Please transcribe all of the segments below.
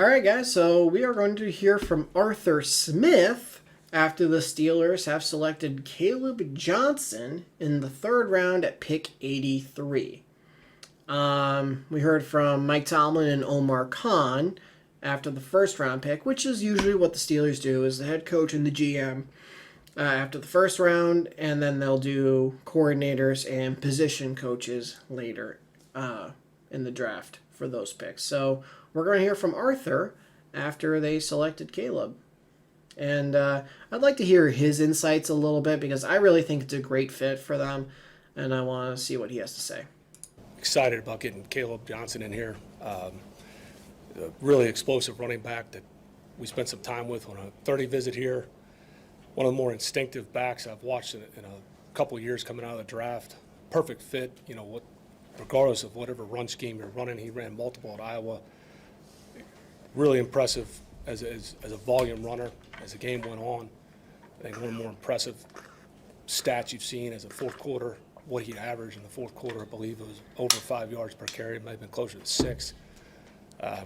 All right, guys, so we are going to hear from Arthur Smith after the Steelers have selected Caleb Johnson in the third round at pick 83. We heard from Mike Tomlin and Omar Khan after the first round pick, which is usually what the Steelers do, is the head coach and the GM after the first round, and then they'll do coordinators and position coaches later in the draft for those picks. So we're going to hear from Arthur after they selected Caleb. And I'd like to hear his insights a little bit because I really think it's a great fit for them, and I want to see what he has to say. Excited about getting Caleb Johnson in here. A really explosive running back that we spent some time with on a 30 visit here. One of the more instinctive backs I've watched in a couple of years coming out of the draft. Perfect fit, regardless of whatever run scheme you're running. He ran multiple at Iowa. Really impressive as a volume runner as the game went on. I think one of the more impressive stats you've seen as a fourth quarter, what he averaged in the fourth quarter, I believe it was over 5 yards per carry. It might have been closer to 6.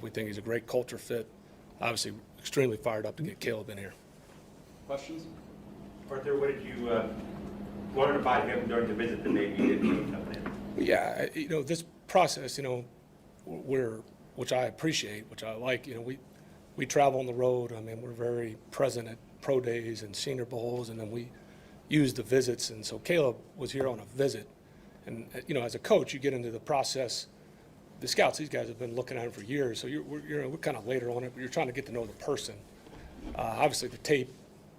We think he's a great culture fit. Obviously, extremely fired up to get Caleb in here. Questions? Arthur, what did you learn about him during the visit that maybe you didn't know coming in? Yeah, this process, which I appreciate, which I like, we travel on the road. I mean, we're very present at pro days and senior bowls, and then we use the visits. And so Caleb was here on a visit. And, as a coach, you get into the process. The scouts, these guys have been looking at him for years, so we're kind of later on it, but you're trying to get to know the person. Obviously, the tape,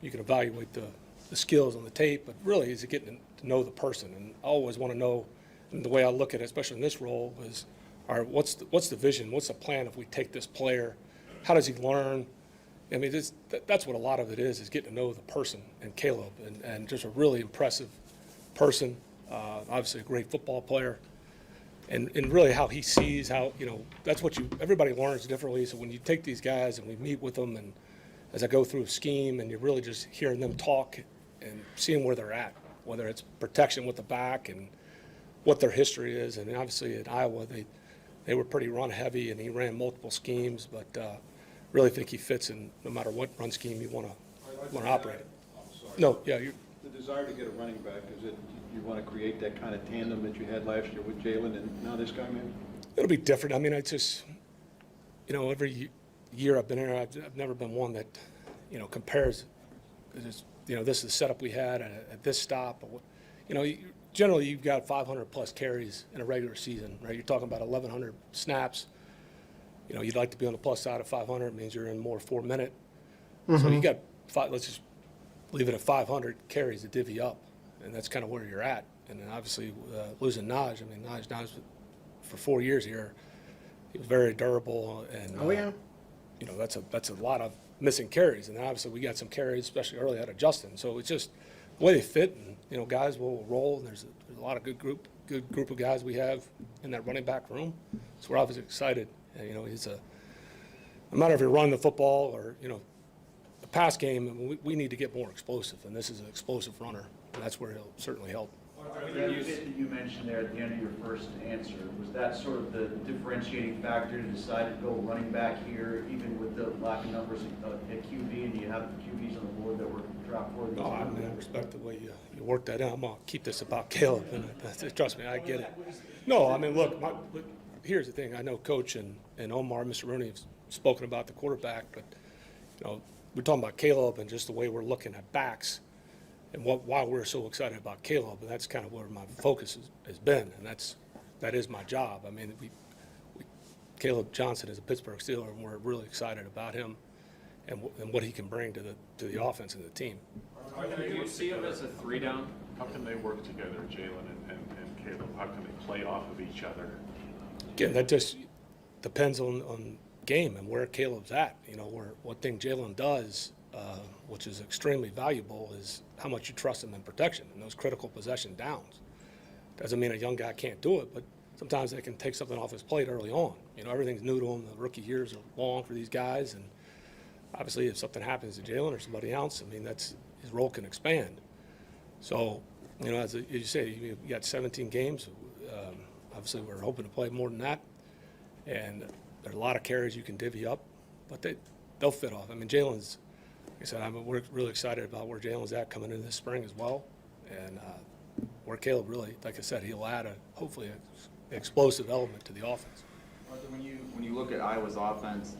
you can evaluate the skills on the tape, but really is getting to know the person. And I always want to know, and the way I look at it, especially in this role, is, all right, what's the vision? What's the plan if we take this player? How does he learn? I mean, that's what a lot of it is getting to know the person and Caleb, and just a really impressive person, obviously a great football player, and really how he sees how, that's what everybody learns differently. So when you take these guys and we meet with them, and as I go through a scheme, and you're really just hearing them talk and seeing where they're at, whether it's protection with the back and what their history is. And obviously at Iowa, they were pretty run heavy, and he ran multiple schemes, but really think he fits in no matter what run scheme you want to operate. No, yeah. The desire to get a running back, is it you want to create that kind of tandem that you had last year with Jalen and now this guy maybe? It'll be different. I mean, I just, every year I've been here, I've never been one that, compares. This is the setup we had at this stop. Generally you've got 500 plus carries in a regular season, right? You're talking about 1,100 snaps. You'd like to be on the plus side of 500. It means you're in more 4 minute. Mm-hmm. So you got let's just leave it at 500 carries to divvy up, and that's kind of where you're at. And then obviously losing Naj, Naj for 4 years here, he was very durable, and that's a lot of missing carries. And then obviously we got some carries, especially early out of Justin. So it's just the way they fit, and guys will roll. And there's a lot of good group of guys we have in that running back room. So we're obviously excited. He's no matter if you're running the football or the pass game, we need to get more explosive, and this is an explosive runner, and that's where he'll certainly help. That bit that you mentioned there at the end of your first answer, was that sort of the differentiating factor to decide to go running back here, even with the lack of numbers at QB, and do you have the QBs on the board that were dropped for these? I respect the way you work that in. I'm going to keep this about Caleb, and trust me, I get it. No, look, here's the thing. I know Coach and Omar, Mr. Rooney have spoken about the quarterback, but, we're talking about Caleb and just the way we're looking at backs and why we're so excited about Caleb, and that's kind of where my focus has been, and that is my job. Caleb Johnson is a Pittsburgh Steeler, and we're really excited about him and what he can bring to the offense and the team. Do you see him as a 3-down? How can they work together, Jalen and Caleb? How can they play off of each other? Again, that just depends on game and where Caleb's at. What thing Jalen does, which is extremely valuable, is how much you trust him in protection and those critical possession downs. Doesn't mean a young guy can't do it, but sometimes they can take something off his plate early on. Everything's new to him. The rookie years are long for these guys, and obviously if something happens to Jalen or somebody else, his role can expand. So, as you say, you got 17 games. Obviously we're hoping to play more than that, and there's a lot of carries you can divvy up. but they'll fit off. I mean, Jalen's, like I said, we're really excited about where Jalen's at coming in this spring as well. And where Caleb really, like I said, he'll add hopefully an explosive element to the offense. Arthur, when you look at Iowa's offense,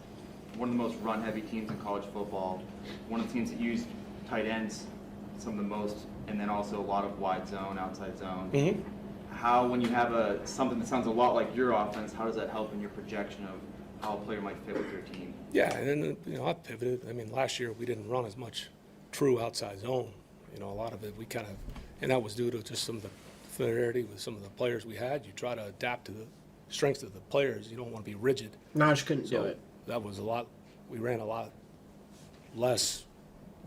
one of the most run-heavy teams in college football, one of the teams that use tight ends some of the most, and then also a lot of wide zone, outside zone. Mm-hmm. How, when you have something that sounds a lot like your offense, how does that help in your projection of how a player might fit with your team? Yeah, and then, I pivoted. I mean, last year we didn't run as much true outside zone. A lot of it we kind of, and that was due to just some of the familiarity with some of the players we had. You try to adapt to the strengths of the players. You don't want to be rigid. Naj couldn't do So it. that was a lot. We ran a lot less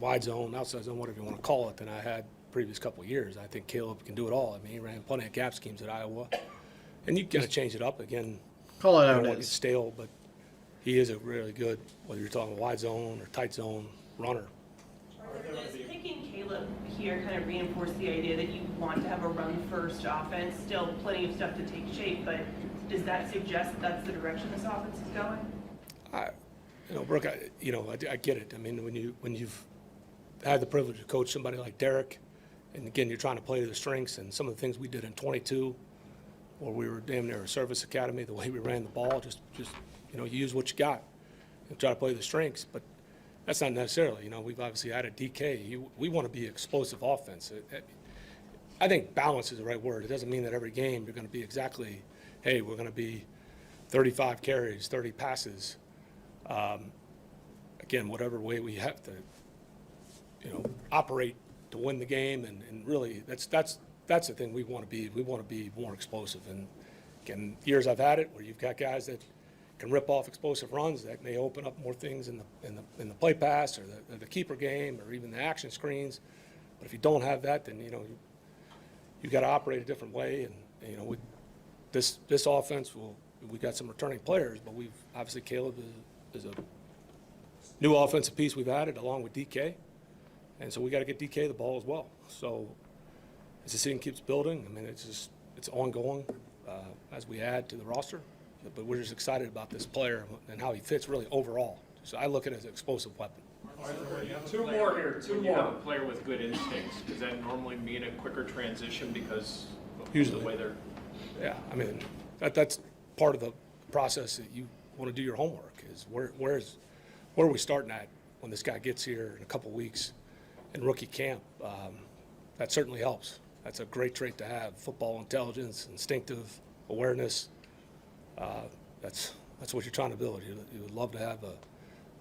wide zone, outside zone, whatever you want to call it, than I had previous couple of years. I think Caleb can do it all. I mean, he ran plenty of gap schemes at Iowa, and you got to change it up again. Call it I out don't want to get as. stale, but he is a really good, whether you're talking wide zone or tight zone runner. Does picking Caleb here kind of reinforce the idea that you want to have a run-first offense? Still plenty of stuff to take shape, but does that suggest that's the direction this offense is going? Brooke, I get it. I mean, when you've had the privilege to coach somebody like Derek, and again, you're trying to play to the strengths, and some of the things we did in 22, where we were damn near a service academy, the way we ran the ball, just you use what you got and try to play the strengths. But that's not necessarily. We've obviously added DK. We want to be explosive offense. I think balance is the right word. It doesn't mean that every game you're going to be exactly, hey, we're going to be 35 carries, 30 passes. Again, whatever way we have to, operate to win the game, and really that's the thing we want to be. We want to be more explosive. And again, years I've had it where you've got guys that can rip off explosive runs that may open up more things in the play pass or the keeper game or even the action screens. But if you don't have that, then you got to operate a different way. And with this offense, we got some returning players, but we've obviously Caleb is a new offensive piece we've added along with DK. And so we got to get DK the ball as well. So as the season keeps building, I mean, it's ongoing as we add to the roster. But we're just excited about this player and how he fits really overall. So I look at it as an explosive weapon. Two more here, two more. When you have a player with good instincts, does that normally mean a quicker transition because of Usually. the way they're? Yeah, I mean, that's part of the process that you want to do your homework is where are we starting at when this guy gets here in a couple weeks in rookie camp. That certainly helps. That's a great trait to have, football intelligence, instinctive awareness. That's what you're trying to build. You would love to have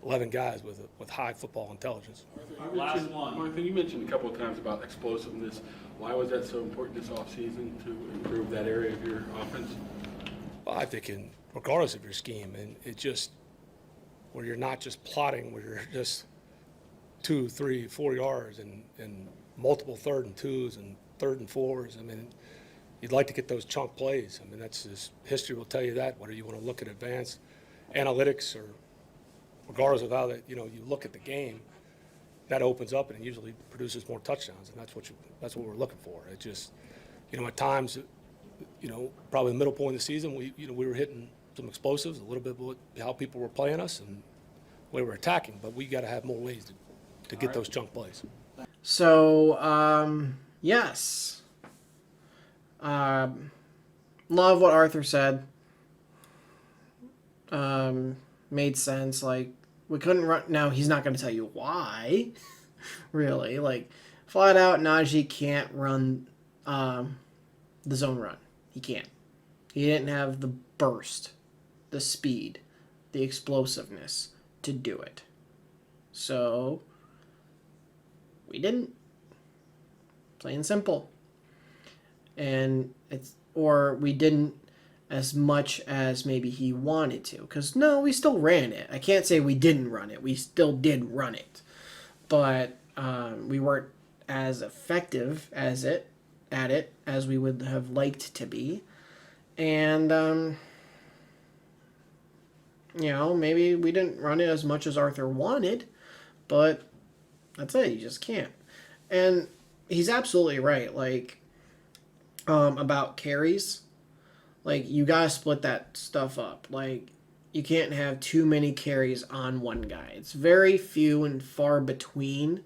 11 guys with high football intelligence. Last one. Martha, you mentioned a couple of times about explosiveness. Why was that so important this offseason to improve that area of your offense? Well, I think regardless of your scheme, and it just where you're not just plotting, where you're just 2, 3, 4 yards and multiple 3rd and 2s and 3rd and 4s. I mean, you'd like to get those chunk plays. I mean, that's just, history will tell you that, whether you want to look at advanced analytics or regardless of how that, you look at the game, that opens up and it usually produces more touchdowns, and that's what we're looking for. It just, at times, probably the middle point of the season, we were hitting some explosives, a little bit of how people were playing us and the way we're attacking, but we got to have more ways to get those chunk plays. So, yes. Love what Arthur said. Made sense. Like, we couldn't run. Now, he's not going to tell you why, really. Like, flat out, Najee can't run the zone run. He can't. He didn't have the burst, the speed, the explosiveness to do it. So, we didn't. Plain and simple. And we didn't as much as maybe he wanted to. Because, no, we still ran it. I can't say we didn't run it. We still did run it. But we weren't as effective at it as we would have liked to be. And, maybe we didn't run it as much as Arthur wanted. But that's it. You just can't. And he's absolutely right. Like, about carries, like, you gotta split that stuff up. Like, you can't have too many carries on one guy. It's very few and far between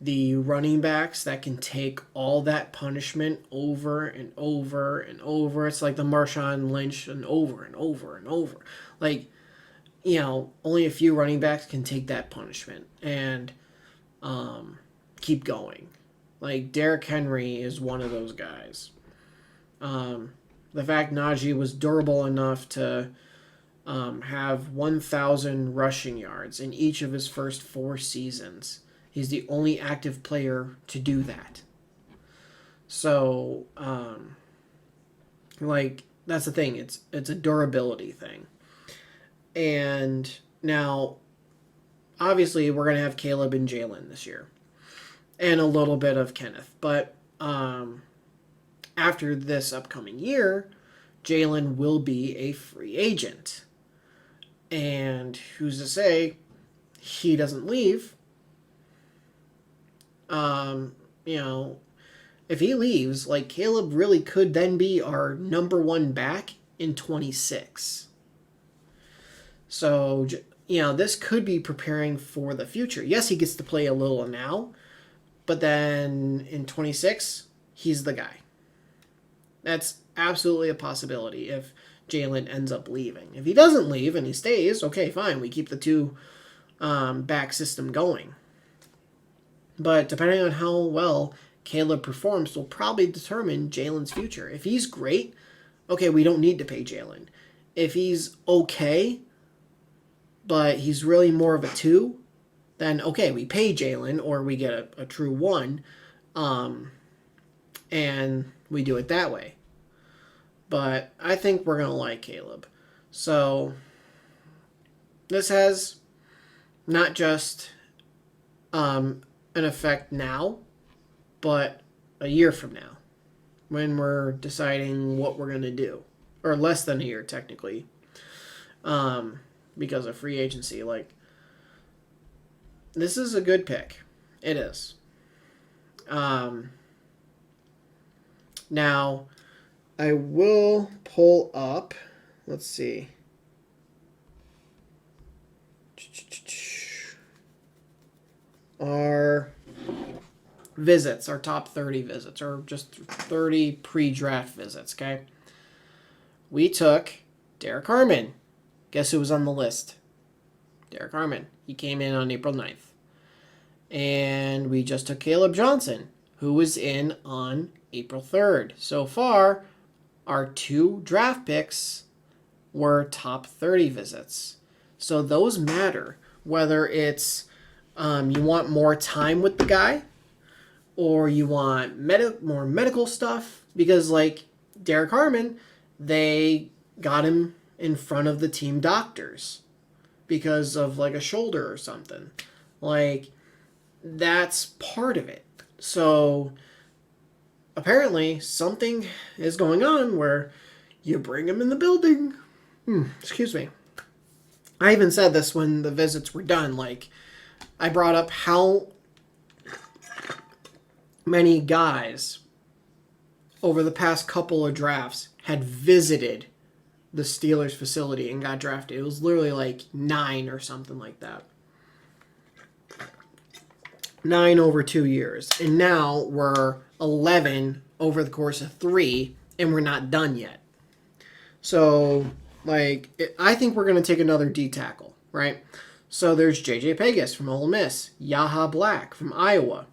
the running backs that can take all that punishment over and over and over. It's like the Marshawn Lynch and over and over and over. Like, you know, only a few running backs can take that punishment and keep going. Like, Derrick Henry is one of those guys. The fact Najee was durable enough to have 1,000 rushing yards in each of his first 4 seasons. He's the only active player to do that. So, like, that's the thing. It's a durability thing. And now, obviously, we're going to have Caleb and Jalen this year. And a little bit of Kenneth. But after this upcoming year, Jalen will be a free agent. And who's to say he doesn't leave? You know, if he leaves, like, Caleb really could then be our number 1 back in 26. So, you know, this could be preparing for the future. Yes, he gets to play a little now, but then in 26, he's the guy. That's absolutely a possibility if Jalen ends up leaving. If he doesn't leave and he stays, okay, fine. We keep the 2 back system going. But depending on how well Caleb performs will probably determine Jalen's future. If he's great, okay, we don't need to pay Jalen. If he's okay, but he's really more of a 2, then okay, we pay Jalen or we get a true 1, and we do it that way. But I think we're going to like Caleb. So this has not just an effect now, but a year from now when we're deciding what we're going to do. Or less than a year, technically, because of free agency. Like, this is a good pick. It is. Now, I will pull up, let's see. Our visits, our top 30 visits, or just 30 pre-draft visits, okay? We took Derek Harmon. Guess who was on the list? Derek Harmon. He came in on April 9th. And we just took Caleb Johnson, who was in on April 3rd. So far, our 2 draft picks were top 30 visits. So those matter, whether it's you want more time with the guy or you want more medical stuff, because like Derek Harmon, they got him in front of the team doctors because of like a shoulder or something. Like, that's part of it. So apparently something is going on where you bring him in the building. Excuse me. I even said this when the visits were done. Like, I brought up how many guys over the past couple of drafts had visited the Steelers facility and got drafted. It was literally like 9 or something like that. 9 over 2 years. And now we're 11 over the course of 3, and we're not done yet. So, like, I think we're going to take another D tackle, right? So there's J.J. Pegas from Ole Miss, Yaha Black from Iowa,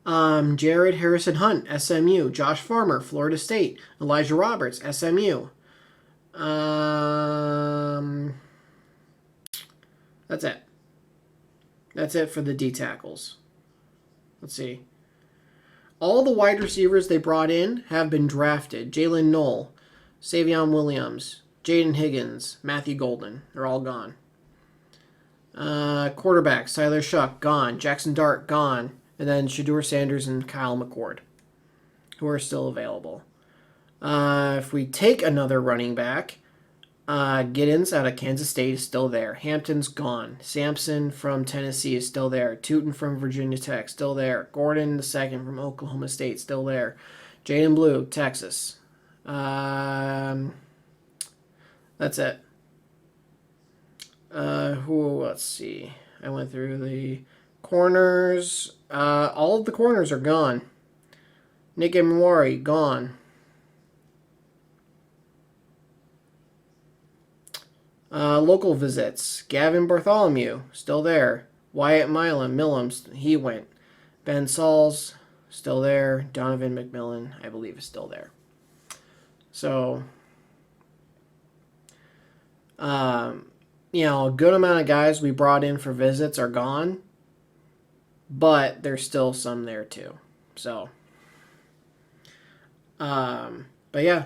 Jared Harrison Hunt, SMU, Josh Farmer, Florida State, Elijah Roberts, SMU. That's it. That's it for the D tackles. Let's see. All the wide receivers they brought in have been drafted. Jalen Knoll, Savion Williams, Jaden Higgins, Matthew Golden. They're all gone. Quarterbacks, Tyler Shuck, gone. Jackson Dart, gone. And then Shedeur Sanders and Kyle McCord, who are still available. If we take another running back, Giddens out of Kansas State is still there. Hampton's gone. Sampson from Tennessee is still there. Tootin from Virginia Tech, still there. Gordon II from Oklahoma State, still there. Jaden Blue, Texas. That's it. Let's see. I went through the corners. All of the corners are gone. Nick Imwari, gone. Local visits. Gavin Bartholomew, still there. Wyatt Millams, he went. Ben Sauls, still there. Donovan McMillan, I believe, is still there. So, a good amount of guys we brought in for visits are gone. But there's still some there too. So, but yeah,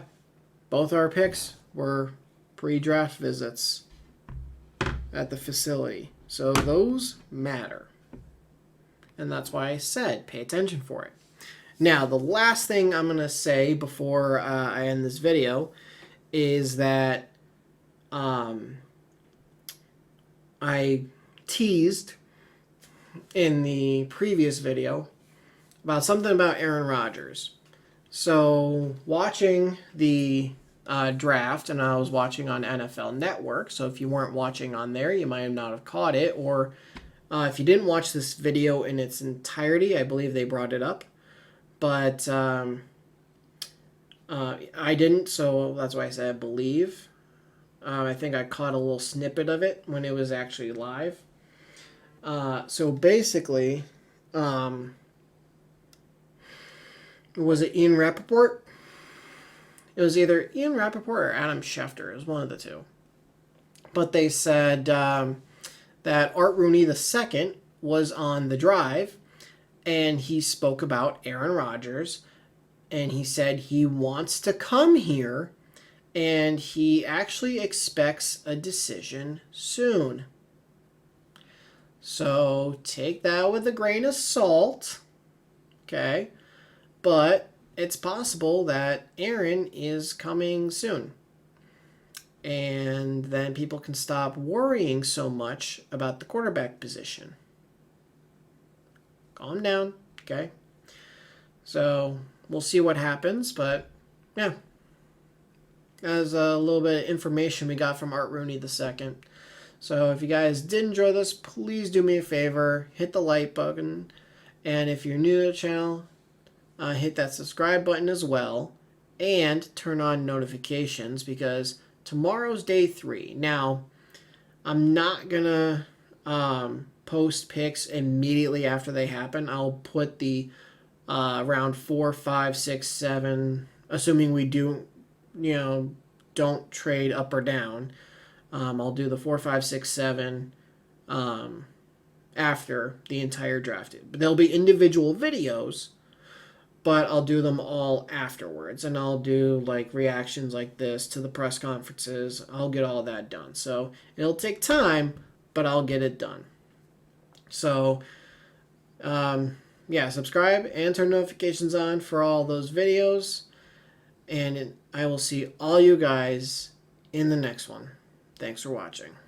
both our picks were pre-draft visits at the facility. So those matter. And that's why I said pay attention for it. Now, the last thing I'm going to say before I end this video is that I teased in the previous video about something about Aaron Rodgers. So watching the draft, and I was watching on NFL Network, so if you weren't watching on there, you might not have caught it, or if you didn't watch this video in its entirety, I believe they brought it up, but I didn't, so that's why I said I believe. I think I caught a little snippet of it when it was actually live. So basically, was it Ian Rappaport? It was either Ian Rappaport or Adam Schefter. It was one of the two. But they said that Art Rooney II was on The Drive, and he spoke about Aaron Rodgers, and he said he wants to come here, and he actually expects a decision soon. So take that with a grain of salt, okay? But it's possible that Aaron is coming soon. And then people can stop worrying so much about the quarterback position. Calm down, okay? So we'll see what happens, but yeah. That's a little bit of information we got from Art Rooney II. So if you guys did enjoy this, please do me a favor, hit the like button, and if you're new to the channel, hit that subscribe button as well, and turn on notifications, because tomorrow's day 3. Now, I'm not gonna post picks immediately after they happen. I'll put the round 4, 5, 6, 7, assuming we don't trade up or down. I'll do the 4, 5, 6, 7 after the entire draft. But there'll be individual videos, but I'll do them all afterwards. And I'll do like reactions like this to the press conferences. I'll get all that done. So it'll take time, but I'll get it done. So, yeah, subscribe and turn notifications on for all those videos. And I will see all you guys in the next one. Thanks for watching.